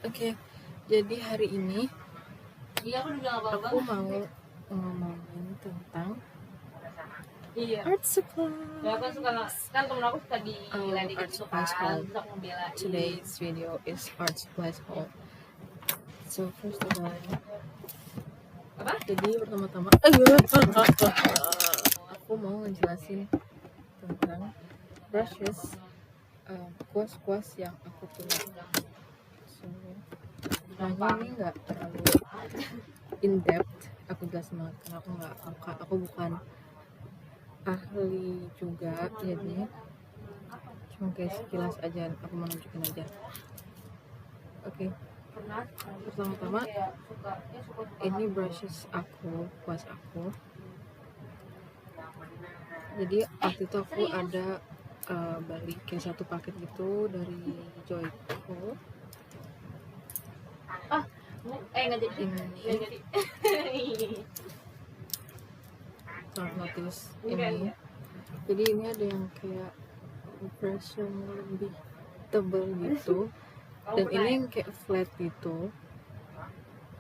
Oke, jadi hari ini aku mau ngomongin tentang art supplies. Kan temen aku suka di art supplies haul. Today's video is art supplies haul. So first of all, jadi pertama-tama aku mau ngejelasin tentang brushes, kuas-kuas yang aku punya. So namanya ini nggak terlalu in depth aku jelasin banget karena aku bukan ahli juga, jadi cuma kayak sekilas aja aku mau nunjukin aja. Oke. Pertama-tama ini brushes aku, kuas aku. Jadi waktu itu aku ada beli kayak satu paket gitu dari Joyko. Ini notice ini. Jadi ini ada yang kayak brush yang lebih tebal gitu, dan ini yang kayak flat gitu.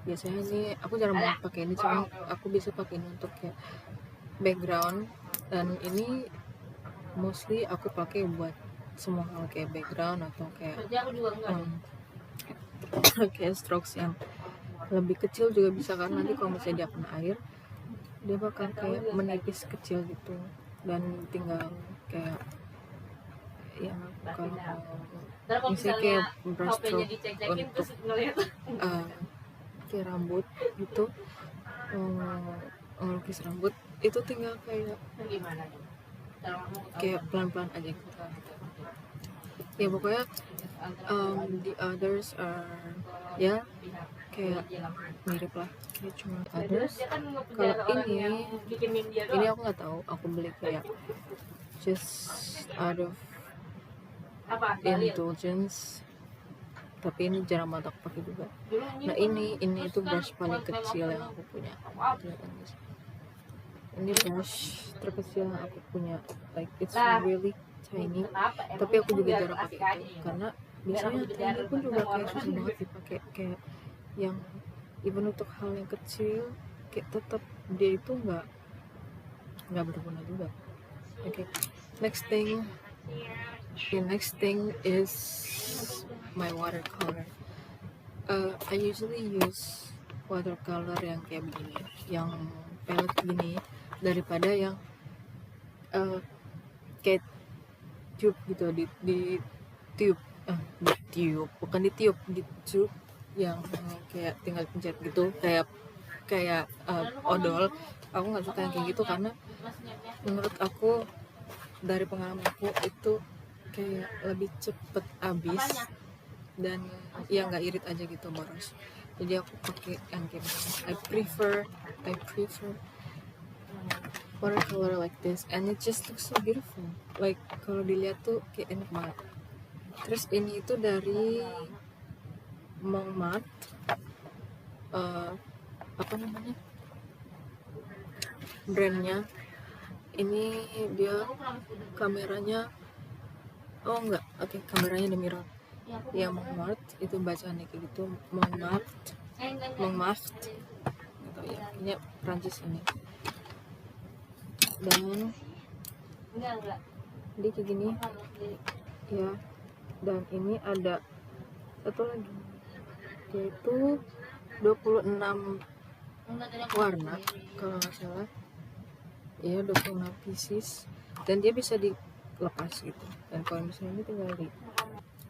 Biasanya ini aku jarang banget pakai ini, cuma aku bisa pakai ini untuk kayak background, dan ini mostly aku pakai buat semua hal kayak background atau kayak kayak strokes yang lebih kecil juga bisa, kan nanti kalau misalnya dia kena air dia bakal kayak menipis kecil gitu, dan tinggal kayak ya kalau misalnya kayak brush stroke untuk kayak rambut gitu, ngelukis rambut itu tinggal kayak pelan-pelan aja gitu. Ya pokoknya the others are ya kayak mirip lah, kayak cuma others. Kalau ini aku nggak tahu, aku beli kayak just out of indulgence, tapi ini jarang banget aku pakai juga. Nah ini itu brush paling kecil yang aku punya. Ini brush terkecil yang aku punya, like it's really tiny, tapi aku juga jarang pakai itu karena biasanya tiny pun juga kayak susah banget dipakai, kayak yang even untuk hal yang kecil kayak tetap dia itu nggak berguna juga. Okay, next thing is my watercolor. I usually use watercolor yang kayak begini, yang palette gini, daripada yang kayak tube gitu, di tube yang kayak tinggal pencet gitu, kayak odol. Aku nggak suka yang kayak gitu karena menurut aku, dari pengalaman aku, itu kayak lebih cepet habis dan ya nggak irit aja gitu boros. Jadi aku pakai yang kayak I prefer watercolor like this, and it just looks so beautiful. Like kalau dilihat tuh kayak enak banget. Terus ini itu dari Montmartre, apa namanya brandnya. Ini dia kameranya, kameranya The Mirror ya. Montmartre itu bacaannya kayak gitu, Montmartre gitu ya, ini Prancis ini. Dan dia kayak gini ya, dan ini ada satu lagi, yaitu 26 warna kalau nggak salah ya, 26 pieces, dan dia bisa dilepas gitu. Dan kalau misalnya ini tinggal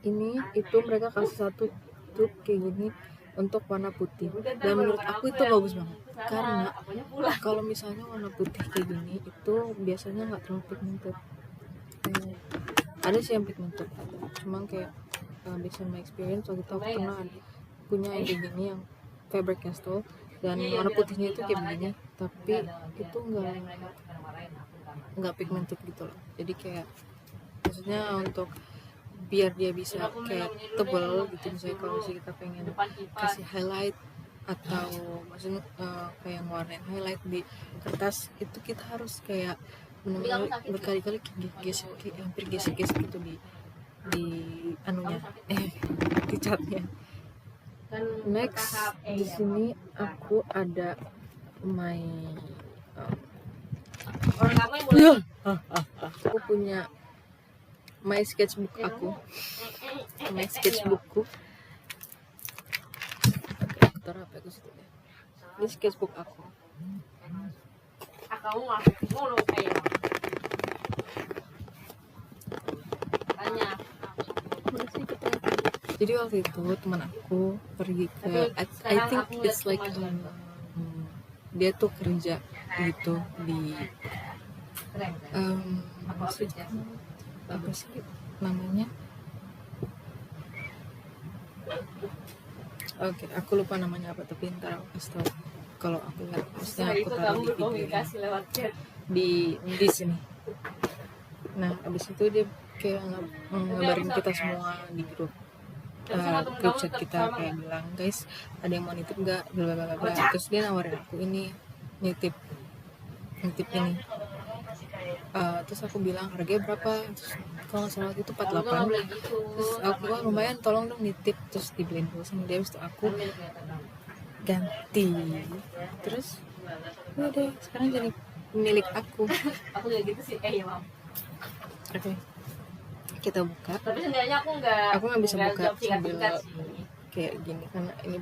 ini itu mereka kasih satu tube kayak gini untuk warna putih, dan menurut aku itu bagus banget karena kalau misalnya warna putih kayak gini itu biasanya nggak terlalu pigmented. Ada sih yang pigmented, cuma kayak based on my experience, waktu itu aku pernah punya yang kayak gini, yang Faber-Castell, dan warna putihnya itu kayak begini, tapi itu nggak pigmented gitu loh. Jadi kayak maksudnya untuk biar dia bisa kayak tebal gitu, misalnya kalau misalnya kita pengen kasih highlight atau maksudnya kayak ngewarnain highlight di kertas, itu kita harus kayak berkali-kali gesek gitu di anunya catnya. Kan Next di sini aku ada my orang kamu yang mulai aku punya my sketchbook aku, my sketchbookku. Oke, aku taruh apa aku situ ya. Ini sketchbook aku. kamu masuk mulu kayak tanya. Jadi waktu itu teman aku pergi ke I think it's like dia tuh kerja gitu di apa sih namanya? Oke, aku lupa namanya apa, tapi ntar aku kasih tahu kalau aku lihat. Maksudnya aku taruh di video di sini. Nah, abis itu dia kayak ngabarin kita semua di grup chat kita, kayak bilang, guys, ada yang mau nitip nggak, bla bla bla. Terus dia nawarin aku ini nitip ini. Terus aku bilang harganya berapa, terus kalau nggak salah itu 48. Terus aku bilang lumayan, tolong dong nitip. Terus dibeliin dulu sama dia. Terus aku ganti. Terus udah sekarang jadi milik aku. Aku juga gitu sih ya mam. Oke, kita buka. Tapi sebenarnya aku nggak bisa buka sambil sih. Kayak gini karena ini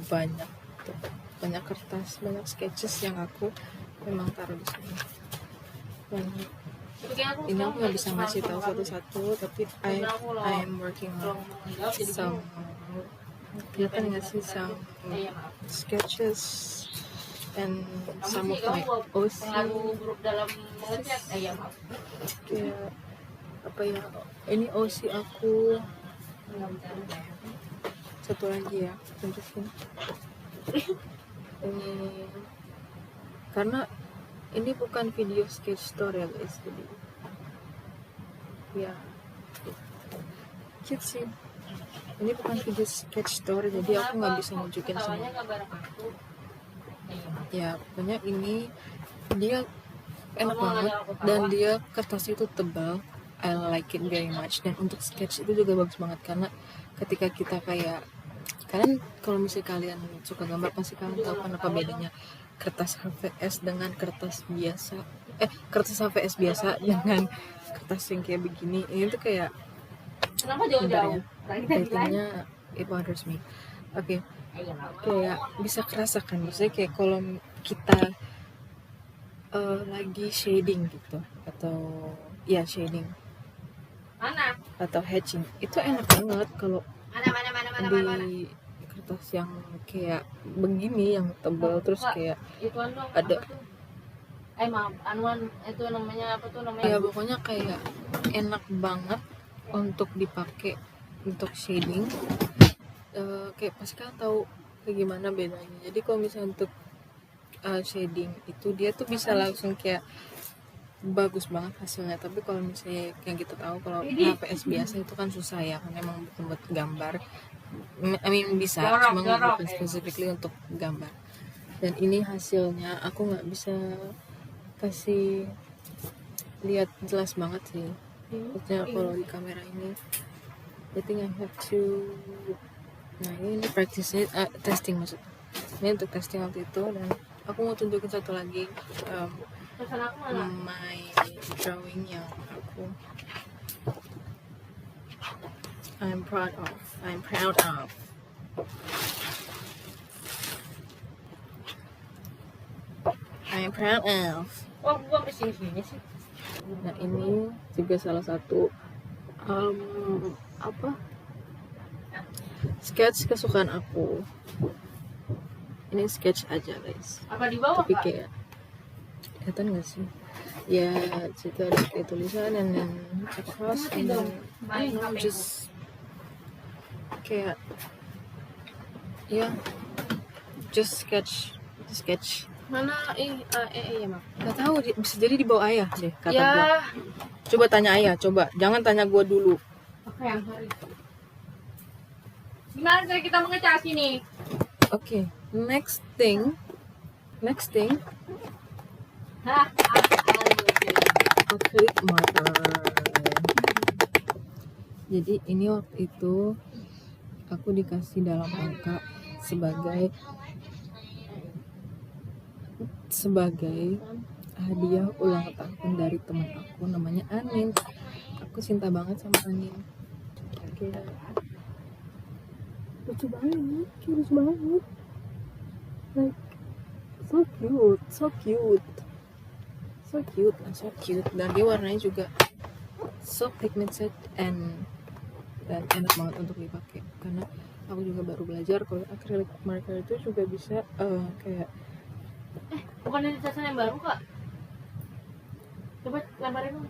banyak tuh, banyak kertas, banyak sketches yang aku memang taruh di sini. Banyak. Ini aku nggak bisa ngasih tahu satu-satu, tapi I'm working on some, kelihatan nggak sih, some sketches and some of my OC. Kayak apa ya, ini OC aku. Satu lagi ya, tunjukin ini karena ini bukan video sketch tutorial guys, jadi ya cute sih. Ini bukan video sketch tutorial, jadi aku nggak bisa nunjukin semua ya. Pokoknya ini dia enak banget dan dia kertasnya itu tebal. I like it very much. Dan untuk sketch itu juga bagus banget, karena ketika kita kayak, kalian kalau misalnya kalian suka gambar pasti kalian tahu kan apa bedanya kertas HVS dengan kertas biasa, kertas HVS biasa dengan kertas yang kayak begini. Ini tuh kayak kenapa jauh-jauh? Ratingnya it bothers me. Oke, kayak bisa kerasakan, maksudnya kayak kalau kita lagi shading gitu, atau ya shading Mana? atau hatching, itu enak banget kalau di kertas yang kayak begini, yang tebal, terus kayak ada maaf, anuan itu namanya apa tuh namanya? ya pokoknya kayak enak banget untuk dipakai untuk shading. Kayak pasti kalian tahu kayak gimana bedanya. Jadi kalau misalnya untuk shading itu dia tuh bisa langsung kayak bagus banget hasilnya. Tapi kalau misalnya yang kita tahu kalau HVS biasa itu kan susah ya, karena emang buat gambar. I mean bisa, cuma bukan specifically untuk gambar. Dan ini hasilnya aku nggak bisa kasih lihat jelas banget sih. Maksudnya kalau di kamera ini, I think I have to. Nah ini practice testing maksudnya. Ini untuk testing waktu itu, dan aku mau tunjukin satu lagi my drawing yang I'm proud of. Oh, gua sampai sini sih. Nah ini juga salah satu sketch kesukaan aku. Ini sketch aja guys. Apa di bawah? Tapi kayak kelihatan nggak sih? Ya situ ada kayak tulisan and then across and then I don't know, just kayak ya just sketch. Mana ya maaf. Gak tahu, bisa jadi di bawah ayah deh kata Ya. gua. Coba tanya ayah, jangan tanya gua dulu. Oke, sorry. Gimana cara kita mengecas ini? Oke, next thing. Acrylic marker. Jadi ini waktu itu aku dikasih dalam angka sebagai hadiah ulang tahun dari teman aku namanya Anin. Aku cinta banget sama Anin. Kayak lucu banget, like so cute, dan dia warnanya juga so pigmented and enak banget untuk dipakai, karena aku juga baru belajar kalau acrylic marker itu juga bisa kayak Bukan ini casan yang baru kak? Coba lebarin dong.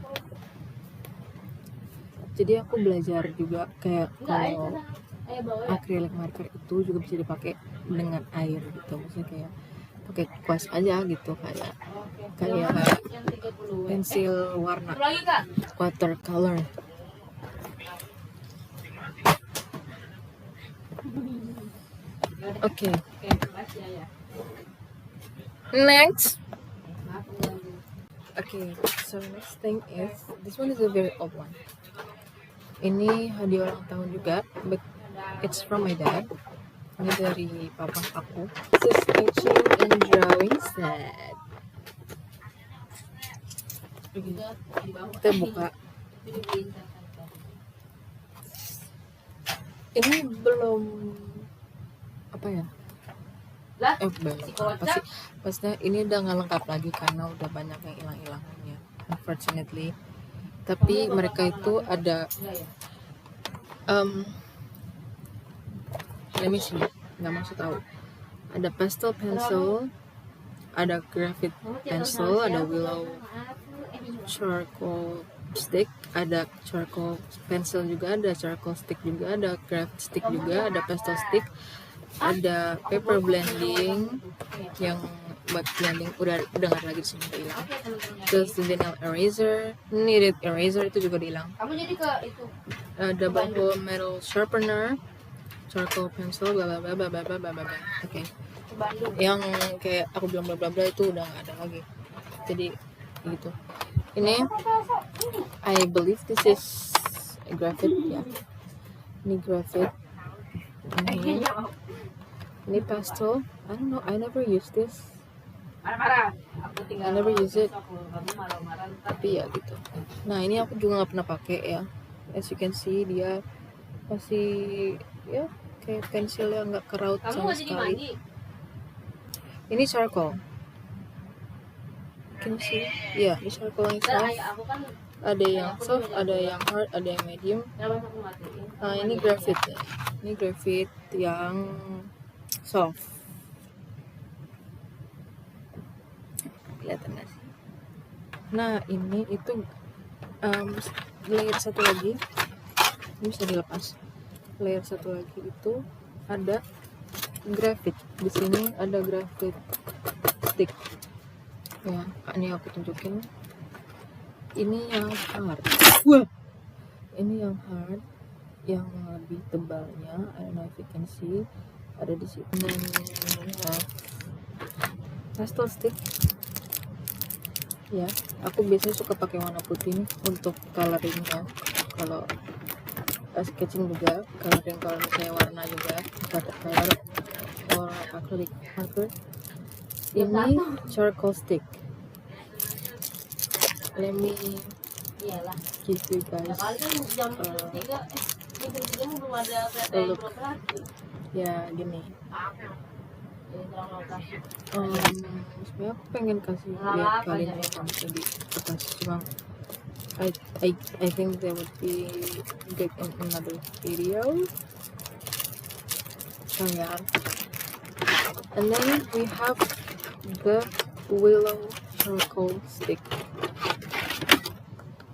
jadi aku belajar juga kayak Enggak, kalau bawa ya. acrylic marker itu juga bisa dipakai dengan air gitu, maksudnya kayak pakai kuas aja gitu, kayak Yang 30. pensil warna Satu lagi kak. watercolor. Oke. Makasih ya. Next. Maaf mengganggu. Okay, so next thing is, this one is a very old one. Ini hadiah ulang tahun juga, but it's from my dad. Ini dari papa aku. This is sketching and drawing set. Kita buka. Ini belum apa ya? Belum apa sih? Maksudnya ini udah nggak lengkap lagi karena udah banyak yang hilang-hilangannya, unfortunately. Tapi mereka itu ada let me see, nggak maksud tahu. Ada pastel pencil, ada graphite pencil, ada willow charcoal stick, ada charcoal pencil juga, ada charcoal stick juga, ada graphite stick juga, ada pastel stick, ada paper blending yang buat blending udah nggak ada lagi di sini, hilang. Terus vinyl eraser, kneaded eraser itu juga hilang. Kamu jadi ke itu. Double hole metal sharpener, charcoal pencil, bla bla bla bla bla bla bla. Oke. Yang kayak aku bilang bla bla bla itu udah nggak ada lagi. Jadi gitu. Ini I believe this is a graphite ya. Ini graphite. Ini pastel. I don't know. I never use this. I never use it. Tapi ya gitu. Nah ini aku juga nggak pernah pakai ya. As you can see dia masih ya kayak pensil yang nggak keraut sama sekali. Ini charcoal. Can you see? Ya, ini charcoal yang soft. Ada yang soft, ada yang hard, ada yang medium. Nah ini graphite ya. Ini graphite yang soft. Kelihatan nggak sih? Nah ini itu layer satu lagi, ini bisa dilepas. Layer satu lagi itu ada graphite. Di sini ada graphite stick. Ya, ini aku tunjukin. Ini yang hard. Wah, ini yang hard, yang lebih tebalnya. I don't know if you can see. Ada di sini. Pastel stick. Ya, aku biasanya suka pakai warna putih nih untuk coloringnya. Kalau sketching juga, coloring kalau misalnya warna juga, watercolor or acrylic marker. Ini charcoal stick. Let me give you guys ya gini. Sebenarnya aku pengen kasih lihat kalian yang di kertas, cuma I think that would be good in another video. So yeah, and then we have the willow charcoal stick.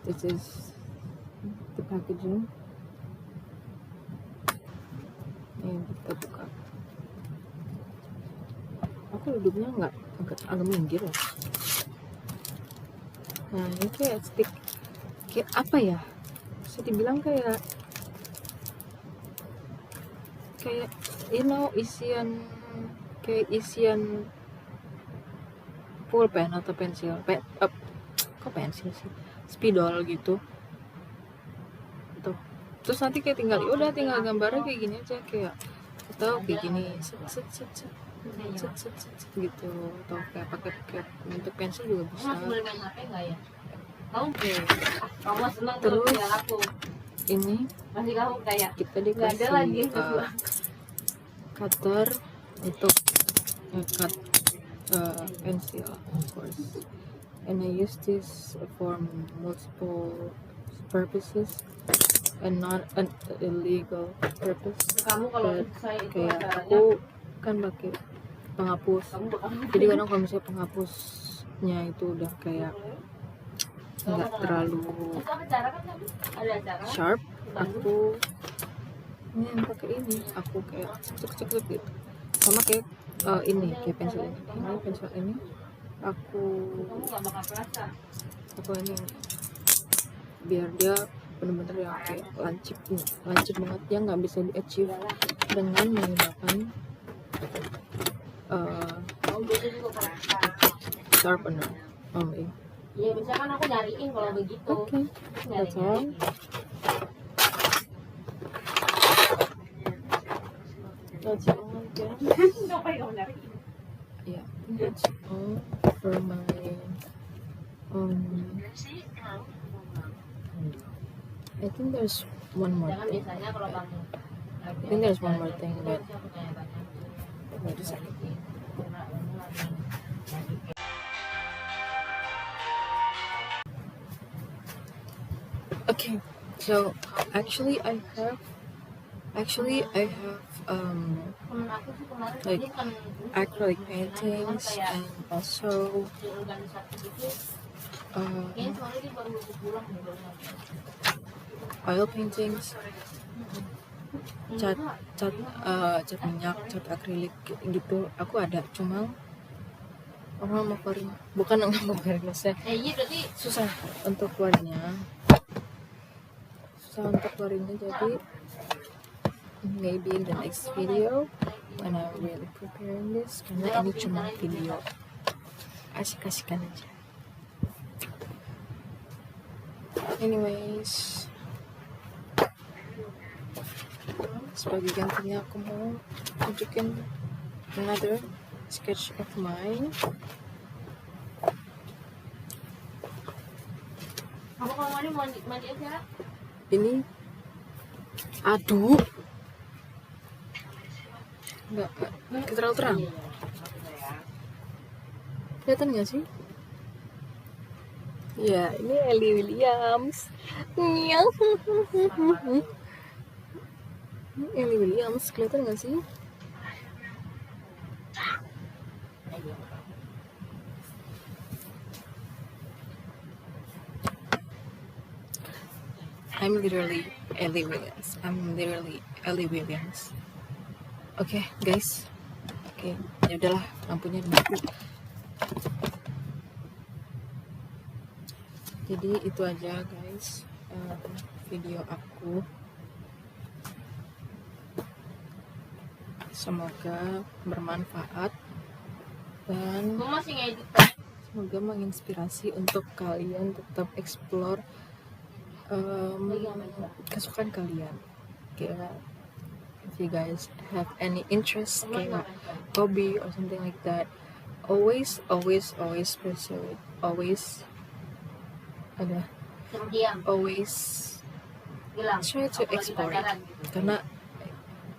This is the packaging. Ini kita buka. Aku duduknya agak minggir ya. Nah ini kayak stick, kayak apa ya? Bisa dibilang kayak you know isian pulpen atau pensil, kok pensil sih? Spidol gitu. Tuh, terus nanti kayak tinggal ya udah tinggal gambarnya kayak gini aja, kayak atau kayak gini set gitu, atau kayak pakai bentuk pensil juga bisa. Masih boleh main HP nggak ya? Kamu Oke. kamu senang Terus tinggal aku. ini Masih kamu kayak kita nggak ada lagi dikasih yang kedua. cutter untuk cut pencil, of course, and I use this for multiple purposes and not an illegal purpose. Kamu kalau But saya itu kayak acaranya aku kan pakai penghapus, kamu bakal jadi kadang kalau misalnya penghapusnya itu udah kayak nggak terlalu itu apa acara kan tadi? Ada acara sharp, aku ini yang pakai ini, aku kayak cek gitu, sama kayak ini kayak pensil ini pensil ini aku kamu nggak bakal kerasa. ini biar dia bener-bener yang kayak lancip banget, yang nggak bisa di achieve dengan menggunakan Kamu biasa juga kerasa. sharpener only. Iya bisa kan aku nyariin kalau begitu. Okay, that's all. That's all again. Ngapain kamu nyariin? Yeah, that's all for my I think there's one more Jangan thing. biasanya kalau kamu I think there's one more thing, but wait a second. Okay, so actually I have temen aku sih kemarin like dia kan acrylic paintings and also di organisasi gitu uh, kayaknya soalnya dia baru pulang deh baru sampai. oil paintings, cat minyak, cat akrilik gitu. Aku ada, cuma orang mau keluarin, bukan nggak mau keluarin, maksudnya Iya berarti susah untuk keluarinnya, jadi maybe in the next video when I'm really preparing this, karena ini cuma video asik-asikan aja. Anyways, sebagai gantinya aku mau tunjukin another sketch of mine. kamu kalau mandi aja. Ini aduh nggak terlalu terang, kelihatan nggak sih? Ya, ini Ellie Williams. Ellie Williams, kelihatan nggak sih? I'm literally Ellie Williams. Oke, guys. Oke, ya udahlah, lampunya dimati. Jadi itu aja guys, video aku. Semoga bermanfaat dan Masih ngedit. semoga menginspirasi untuk kalian tetap explore kesukaan kalian. Kayak if you guys have any interest, kayak hobby or something like that, always pursue it. Always try to explore it, karena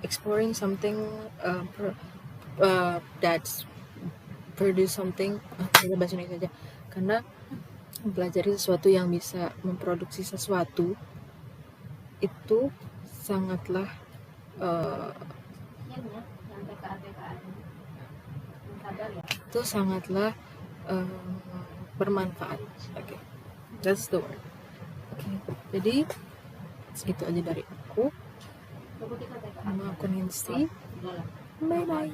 exploring something that's produce something bahasa Indonesia aja, karena mempelajari sesuatu yang bisa memproduksi sesuatu itu sangatlah bermanfaat. Okay. That's the word. Okay. Jadi itu aja dari aku. Nama aku Nancy. Bye bye.